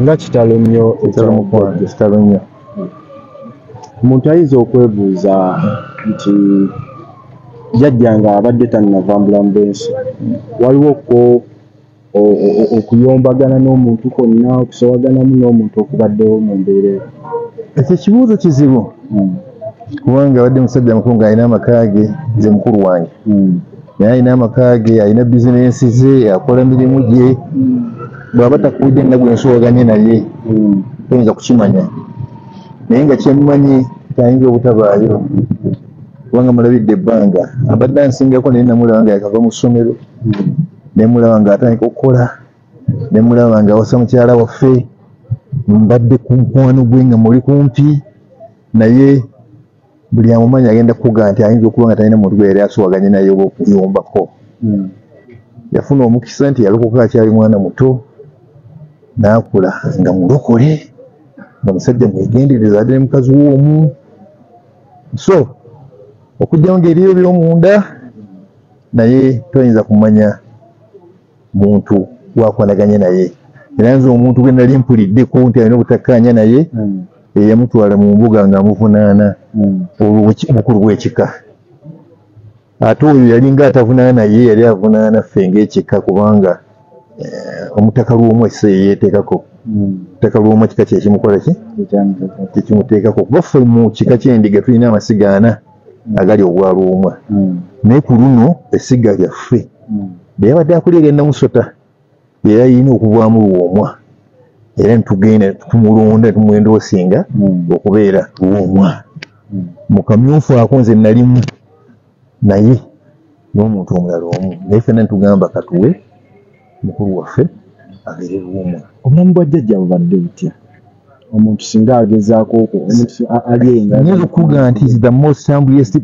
nga kitalo nnyo kitalo nnyo. Omuntu ayinza okwebuuza nti jjajjange abadde tannava mbulamu bw'ensi, waliwo ko okuyombagana n'omuntu konna, okusowaganamu n'omuntu okubaddewo mu mbeera eyo? Ekyo kibuuzo kizibu kubanga abadde musajja mukulu ng'alina amaka ge, nze mukulu wange naye alina amaka ge, alina bizinensi ze, akola mirimu gye. Bw'aba takuwudde nga gwe nsowaganye naye toyinza kukimanya, naye nga kyemmanyi tayinza obutabaayo kubanga mulabidde ebbanga. Abadde ansingako naye namulaba nga yakava mu ssomero, ne mulaba nga atandika okukola, ne mulaba nga awasa mukyala waffe, mbadde ku mukwano gwe nga muli kumpi naye buli amumanyi agenda kukugaa nti ayinza okuba nga talina muntu gwe yali asowaganye naye oba okuyombako. Yafuna omukisa nti yalokoka akyali mwana muto, n'akula nga mulokole, nga musajja mwegendereza, adde ne mukazi w'omu. So okujjawo ng'eriyo by'omunda naye toyinza kumanya muntu gwakolaganye naye. Era nze omuntu gwe nali mpuliddeko nti alina obutakkaanya naye eyamutwala mu mbuga ng'amuvunaana obukulu bw'ekika. Ate oyo yali ng'atavunaana naye, yali avunaana ffe ng'ekika kubanga omutaka lw'omu esse yeeteekako. Omutaka lw'omu ekika kye kimukola ki? Tekimuteekako. Kuba ffe mu kika ky'endiga tulina amasiga 4 agali obwa lw'omu. Naye ku luno essiga lyaffe bye yabadde akulira genda musota era yina okuvaamu lw'omwa, era netugenda tumulonda tumwendoosinga okubeera lw'omwa. Mu kamyufu ako nze nalimu naye n'omuntu omulala omu, naye ffenna netugamba katuwe mukulu waffe abeere lw'omwa. Obulamu bwa jjajja bubadde butya? Omuntu singa agezaako alyenga. Nyinza okukugaa nti is the most humblest,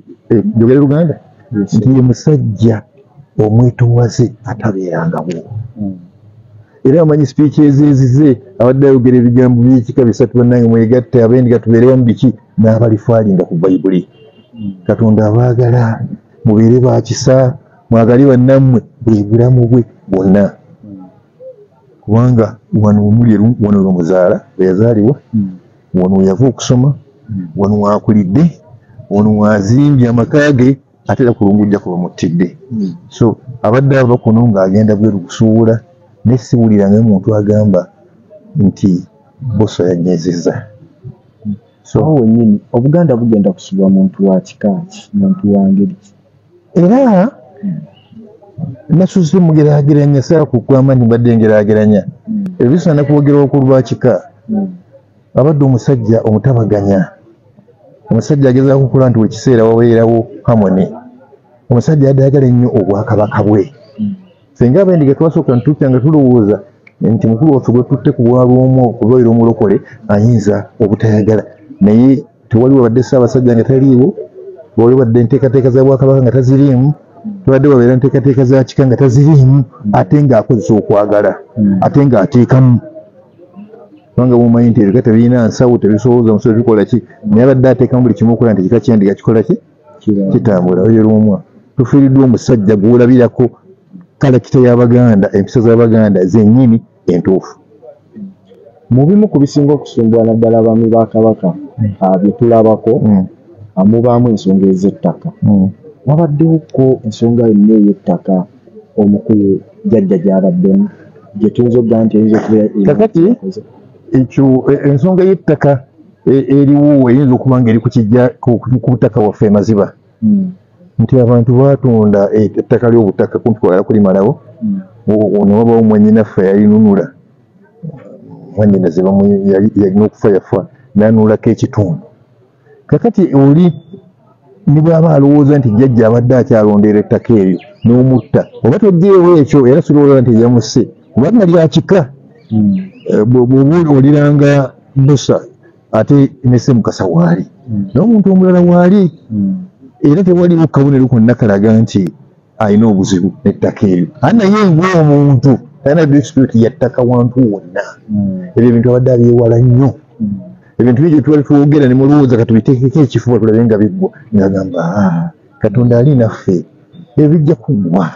njogera Luganda, nti ye musajja omwetowaze atabeerangawo. Era amanyi speeches ezize abadde ayogera ebigambo by'ekika 3 bannange mwegatte abendiga tubeere mu biki n'abalifaalinga ku Bayibuli. Katonda abaagala mubeere ba kisa, mwagale bannammwe bwe bulamu bwe bwonna. Kubanga wano wano muzaala bwe yazaalibwa, wano yava okusoma, wano wakulidde, wano wazimbye amaka ge, ate era kulungujja kuba muttidde. So abadde ava kuno ng'agenda bweru kusuubula, naye sibuuliranga omuntu agamba nti boso yannyezezza. So wennyini Obuganda bugenda kusubwa muntu wa kika ki, muntu wa ngeri ki? Era nasusse mugeraageranya saa kukwama nti mbadde ngeraageranya ebisaana kwogera ku lwa kika. Abadde omusajja omutabaganya, omusajja agezaako okukola nti buli kiseera wabeerawo harmony, omusajja yaddaagala ennyo obwakabaka bwe. Singa abendiga twasooka ntuukya nga tulowooza nti mukulu waffe gwe tutte ku bwa lw'omu okubeera omulokole ayinza obutayagala, naye tewali wabadde Ssaabasajja nga taliiwo, wali wadde enteekateeka za Bwakabaka nga taziriimu, tewali wabeera enteekateeka za kika nga taziriimu, ate ng'akozesa okwagala, ate ng'ateekamu. Kubanga mumanyi nti ebika tebirina nsawo, tebisobooza musozi bikola ki, naye abadde ateekamu buli kimu okukola nti ekika ky'endiga kikola ki? Kitambula. Oyo Lw'omwa tufiiriddwa omusajja gw'olabirako kalakita y'Abaganda, empisa z'Abaganda zennyini entuufu. Mu bimu ku bisinga okusumbwa naddala abaami ba Kabaka bye tulabako mubaamu ensonga ez'ettaka. Wabaddeko ensonga yonna ey'ettaka omukulu jjajja gy'abaddemu gye tuyinza okugaa nti eyinza okubeera kakati ekyo ensonga y'ettaka eriwo eyinza okuba ng'eri ku butaka waffe emaziba, nti abantu baatunda ettaka ly'obutaka kumpi kwagala kulimalawo, ne wabawo mwannyinaffe yalinunula, mwannyinaze yalina okufa yafa n'anunulako ekitundu. Kakati oli ne bw'aba alowooza nti jjajja abadde akyalondeera ettaka eryo n'omutta, oba togyeewo ekyo era sirowooza nti yamusse kubanga lya kika. Bw'oba oliranga Musa ate ne Mukasa waali n'omuntu omulala waali, era tewaliwo kabonero konna kalaga nti alina obuzibu n'ettaka eryo. Naye ng'omuntu talina dispute ya ttaka wantu wonna. Ebyo ebintu abadde abyewala nnyo. Ebintu bye twali twogera ne mulowooza katubiteekeko ekifuba tulabe nga biggwa, ng'agamba Katonda ali naffe, ebyo bijja kuggwa,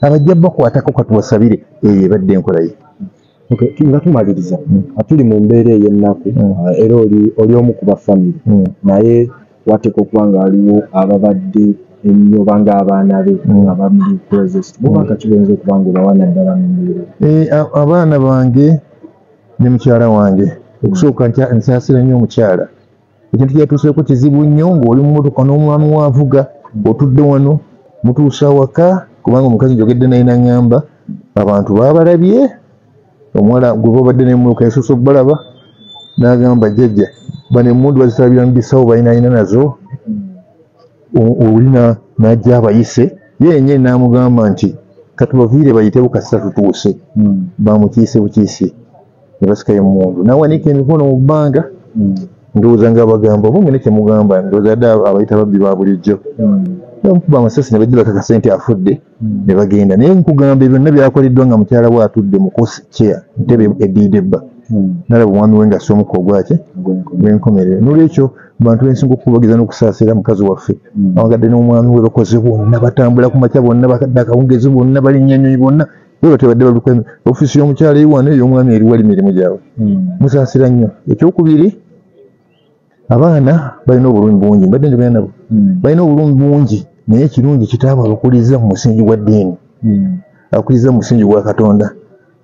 abajja bakwatako katuwasabire. Eyo ebadde enkola ye. nga tumaliriza tuli mu mbeera ey'ennaku era oli omu ku bafamire naye wateeka okuba nga waliwo ababadde ennyo banga abaana be abamuli process bubaka kigenza okuba nga obawa naddala mu mbeera abaana bange ne mukyala wange okusooka nsaasira nnyo omukyala ekintu kyatuuseeko kizibu nnyo ng'oli mu motoka n'omwami wavuga otudde wano mutuusa waka kubanga omukazi njogedde naye naŋŋamba abantu baabalabye omuwala gwe babadde nemuka yasuusa okubalaba n'agamba jjajja bano emmundu bazitalabira mu bisawo balinaayina nazo olina n'ajja abayise ye yennyini n'amugamba nti katubaviire bayitebu kasita tutuuse bamukiise bukiisi ne basikayo emmundu n'awanika emikono mu bbanga ndowooza nga bagamba oba mwene kyemugamba ndowooza dde abayita babbi ba bulijjo bamukuba amasasi ne bajja bakakasa nti afudde ne bagenda naye nkugamba byonna byakoleddwa nga mukyala we atudde mu chair ntebe ediidebba nalaba omwami we ng'assa omukka ogwaki gwenkomerere n'olwekyo bantu bensinga okubagiza n'okusaasira mukazi waffe awagadde n'omwami we bakoze bonna batambula ku makya bonna bakadde akawungezi bonna balinnyannyonyi bonna bo tebadde baluka ofiisi y'omukyala eri wano ey'omwami eri wali mirimu gyabwe musaasira nnyo ekyokubiri abaana balina obulumi bungi mbadde njogera nabo balina obulumi bungi naye ekirungi kitaabwe abakuliza mu musingi gwa ddiini abakuliza mu musingi gwa katonda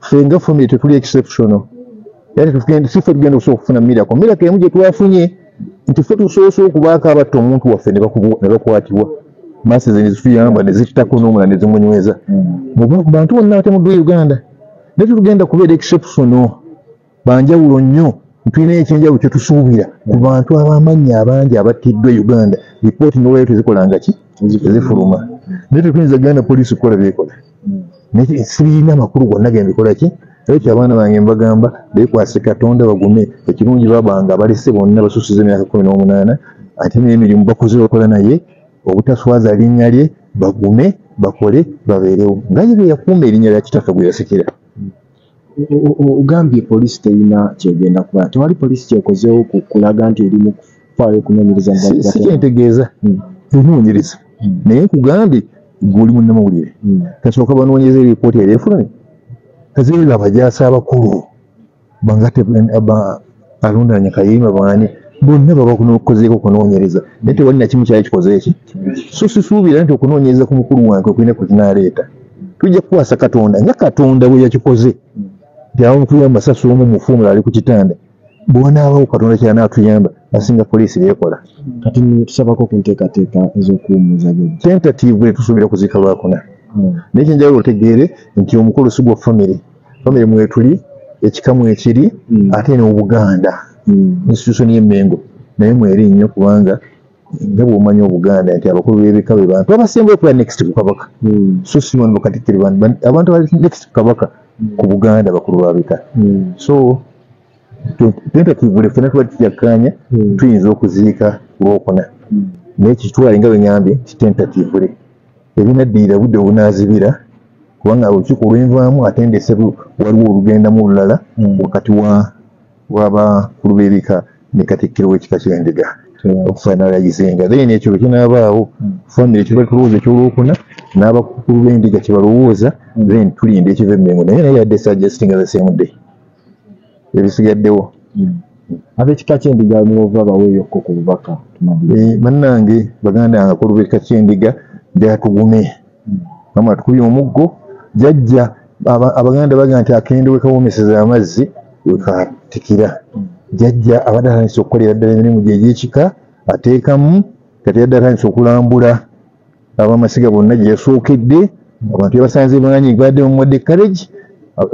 ffe nga famire tetuli exceptional yani siffe tugenda okusobola okufuna miracle emu gye twafunye nti ffe tusoose okubaako abatta omuntu waffe ne bakwatibwa maasi ze ne zituyamba ne zittako n'omula ne zimunyweza mu bantu bonna batemuddwa Uganda naye tetugenda kubeera exceptional banjawulo nnyo tulinayo ekyenjawulo kye tusuubira ku bantu ab'amannya abangi abattiddwa Uganda lipooti n'olwayo tezikolanga ki tezifuluma naye tetuyinza genda poliisi kukola byekola naye sibirina amakulu gonna gembikola ki ekyo abaana bange mbagamba beekwase Katonda bagume ekirungi babanga abalese bonna basusiza emyaka 18 ate n'emirimu bakoze bakola naye obutaswaza linnya lye bagume bakole babeerewo nga ye beyakuuma erinnya lya kitaffe gwe yasekera ogambye poliisi terina kyegenda kuba tewali poliisi kyekozeewo kulaga nti eri mu kufaayo okunoonyereza si kyentegeeza enoonyereza naye nkugambye gweoli munnamawulire kasooka banoonyereza eripooti eri efulumye kaziirira abajaasi abakulu bangate alondanya kayima baani bonna baba kunokozeeko kunoonyereza naye tewali nakimu kyali kikoze eki so sisuubira nti okunoonyereza ku mukulu wange okulina ku kinaleeta tujja kukwasa Katonda nga Katonda bwe yakikoze nti awo mutuyamba masasi omu mufuumula ali ku kitanda bw'onaabawo Katonda kyanaatuyamba asinga poliisi byekola kati tusabako ku nteekateeka ez'okuwummuza tentative tusuubira kuziika lwakuna naye kyenjagala otegeere nti omukulu si gwa famire mwetuli ekikamu ekiri ate n'Obuganda institution y'Emmengo naye mweri nnyo kubanga nga bw'omanyi Obuganda nti abakulu b'ebika be bantu abasembayo okuba next ku kabaka so si wano bakatikkiri abantu abali next ku kabaka ku Buganda bakulu babika so tentative ffenna tuba tujakkaanya tuyinza okuziika Lwokuna naye kitwale nga bwe ngambye nti tentative ebinaddirira budde obunaazibira kubanga olukiiko olwenvaamu atendese waliwo olugendamu olulala wakati w'abakulu b'ebika ne Katikkiro w'ekika ky'Endiga okufaanalayizenga then ekyo bwe kinaabaawo famire kye bali tulowooza eky'Olwokuna n'abakulu b'Endiga kye balowooza then tulinda ekiva Emmengo naye yadde suggesting the same day ebisigaddewo ab'ekika ky'Endiga muva baweeyokko ku bubaka bannange baganda abakulu b'ekika ky'Endiga jatugume mama tukubye omuggo jajja abaganda baga nti akende wekawomeseza amazzi wekatikira jajja abadde atandise okukolera ddala emirimu gye egy'ekika ateekamu kati yadde atandise okulambula abamasiga bonna gye yasookedde abantu yabasanze bangi badde mumuwadde courage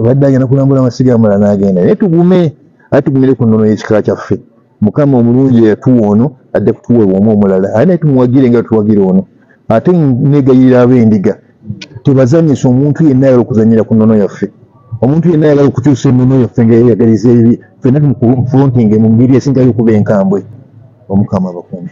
badde agenda kulambula amasiga amala n'agenda naye tugume ate tugumire ku nnono y'ekika kyaffe mukama omulungi yatuwa ono adde kutuweebwa omu omulala ate naye tumuwagire nga tuwagire ono ate negayirira ab'Endiga tebazanyisa omuntu yenna ayagala okuzanyira ku nnono yaffe omuntu yenna ayagala okukyusa ennono yaffe nga yeyagaliza ebibi ffenna tumufulontinge mu ngeri esingayo okuba enkambwe omukama abakuumi